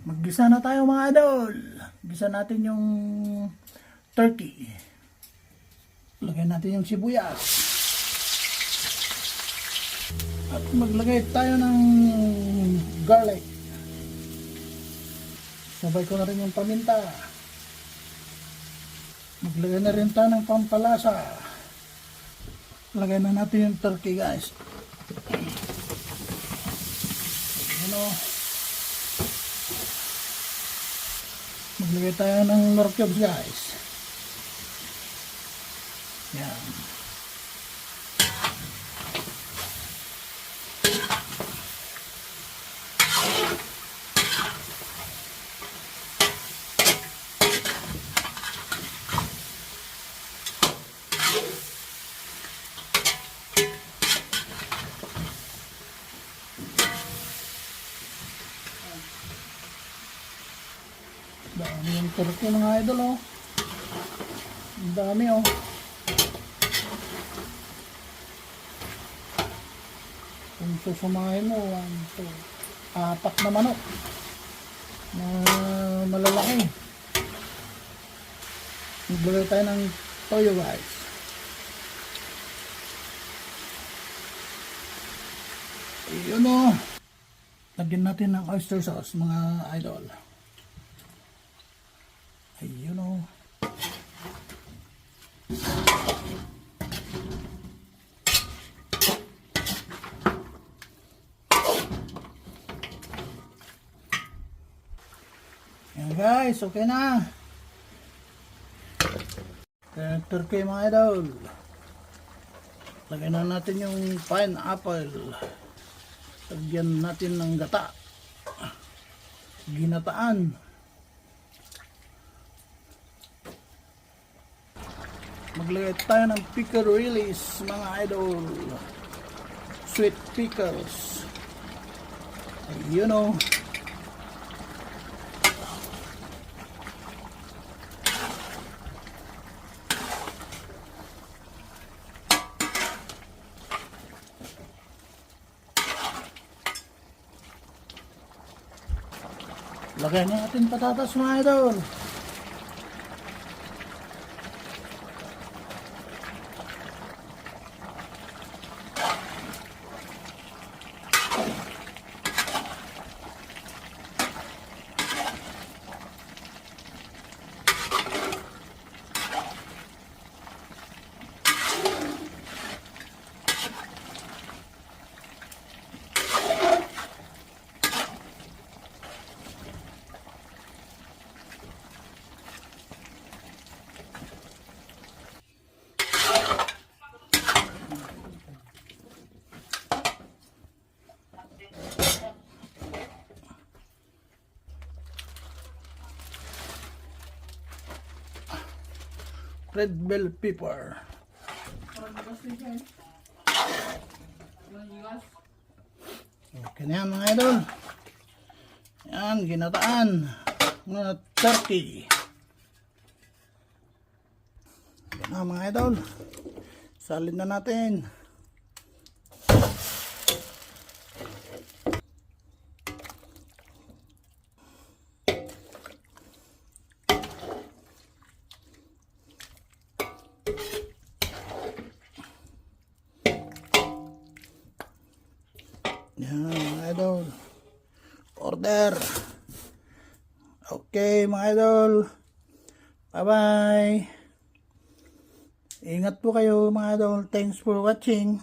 Maggisa na tayo mga idol. Gisa natin yung turkey. Lagay natin yung sibuyas. At maglagay tayo ng garlic. Sabay ko na rin yung paminta. Maglagay na rin tayo ng pampalasa. Lagay na natin yung turkey guys. Ano? Maglagay tayo ng nor cubes guys. Yan. Dami yung turkey mga idol oh. Ang dami oh. Kung susumahin mo, 1, 2, 4 na manok na malalaki. Maglagay tayo ng toyo guys. Ayun o. Lagyan natin ng oyster sauce mga idol. Ayun o. Yan guys, okay na. Turkey mga idol. Lagyan na natin yung pineapple. Lagyan natin ng gata. Ginataan. Maglagay tayo ng pickle release mga idol. Sweet pickles. Ayun o. Lagay natin patatas mga idol. Red bell pepper. Okay na yan mga idol. Yan, ginataan. Mga turkey. Yan na mga idol. Salin na natin. Yan mga idol. Order. Okay mga idol. Bye bye. Ingat po kayo mga idol. Thanks for watching.